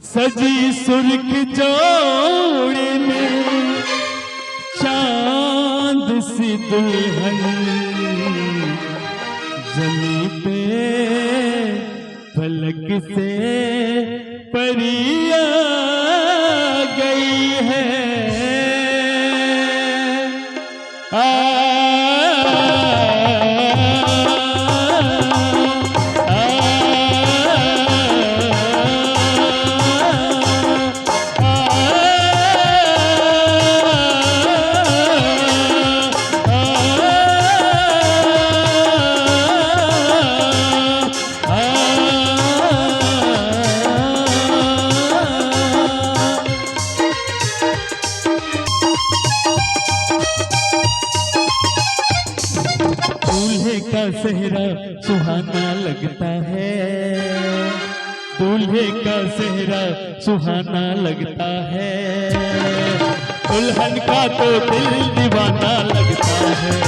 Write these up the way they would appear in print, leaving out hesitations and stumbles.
सजी सुर्ख जोड़ी में चांद सी दुल्हन जमी पे पलक से परिया गई है। दूल्हे का सेहरा सुहाना लगता है, दूल्हे का सेहरा सुहाना लगता है, दुल्हन का तो दिल दीवाना लगता है।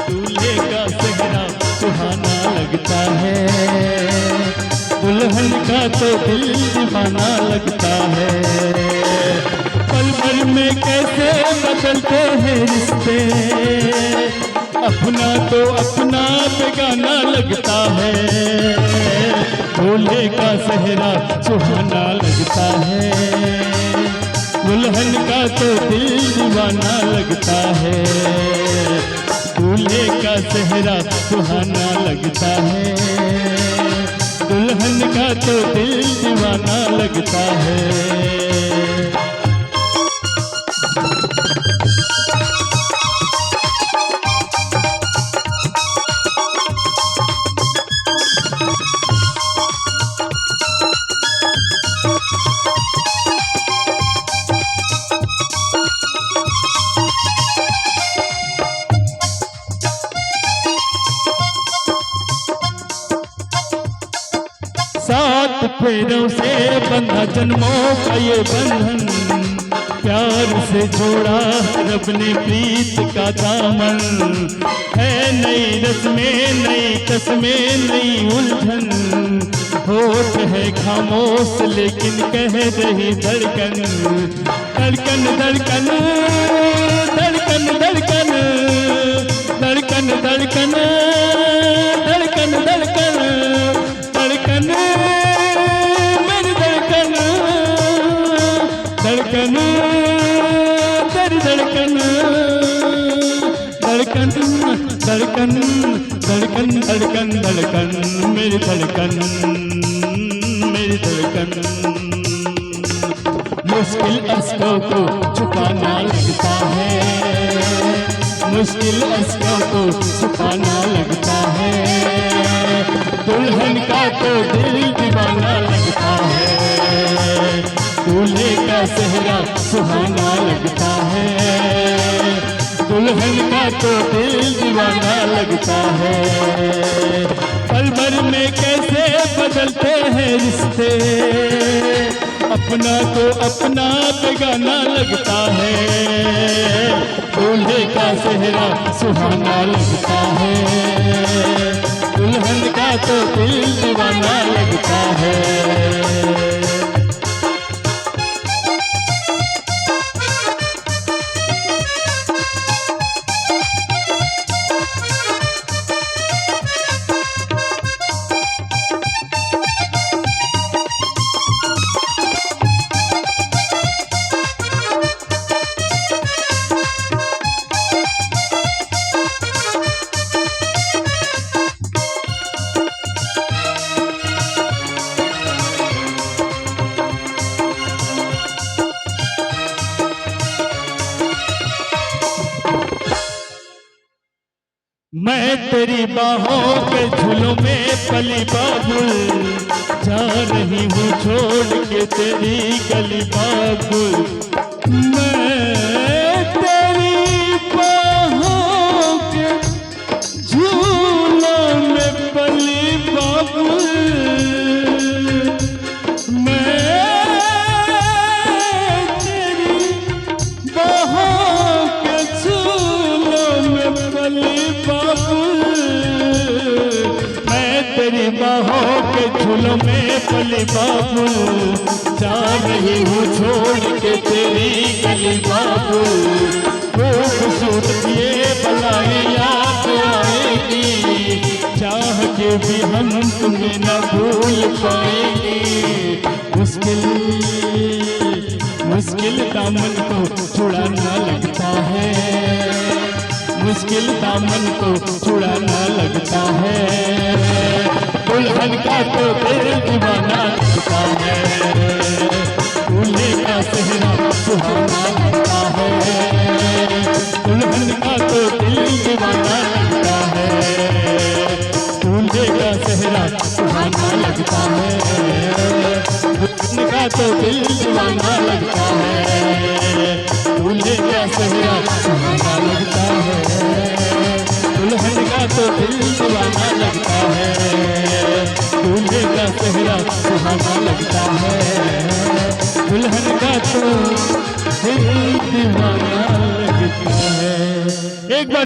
दूल्हे का सेहरा सुहाना लगता है, दुल्हन का तो दिल दीवाना लगता है। पल भर में कैसे बदलते हैं रिश्ते, अपना तो अपना बेगाना लगता है। दूल्हे का सेहरा सुहाना लगता है, दुल्हन का तो दिल दीवाना लगता है। दूल्हे का सेहरा सुहाना लगता है, दुल्हन का तो दिल दीवाना लगता है। सात फेरों से बंधा जन्मों का ये बंधन, प्यार से जोड़ा रब ने प्रीत का दामन। है नई रस्में नई कस्में नई उलझन, होठ है खामोश लेकिन कह रही धड़कन। धड़कन धड़कन धड़कन धड़कन धड़कन धड़कन धड़कन धड़कन धड़कन मेरी धड़कन धड़कन तेरी धड़कन धड़कन धड़कन धड़कन धड़कन धड़कन मेरी धड़कन मेरी धड़कन। मुश्किल अश्कों को छुपाना लगता है, मुश्किल अश्कों को छुपाना लगता है। दुल्हन का तो दिल दीवाना लगता है, दूल्हे का सेहरा सुहाना लगता है, दुल्हन का तो दिल दीवाना लगता है। पल भर में कैसे बदलते हैं रिश्ते, अपना तो अपना बेगाना लगता है। दूल्हे का सेहरा सुहाना लगता है, दुल्हन का तो दिल दीवाना लगता है। मैं तेरी बाहों के झूलों में पली बाबुल, जा रही हूँ छोड़ के तेरी गली बाबुल। मैं तेरी बाहों के झूलों में पली बाबुल, मैं तेरी बाहों के झूलों में पली बाबुल। मैं तेरी बाहों के झूलों में पली गली बाबू, जा रही हूँ छोड़ के तेरी गली बाबू। खूबसूरत ये बलाएं याद आएगी, चाह के भी हम तुम्हें न भूल पाएंगे। मुश्किल दामन को छुड़ाना लगता है, मुश्किल दामन को छुड़ाना लगता है। दुल्हन का तो दिल दीवाना लगता है, दूल्हे का सेहरा सुहाना लगता है। दुल्हन का तो दिल दीवाना लगता है, दूल्हे का सेहरा सुहाना लगता है। दुल्हन का तो दिल दीवाना लगता है, दूल्हे का सेहरा सुहाना लगता है। दुल्हन का तो दिल दीवाना लगता है, दूल्हे का सेहरा सुहाना लगता है। दुल्हन का तो दिल दीवाना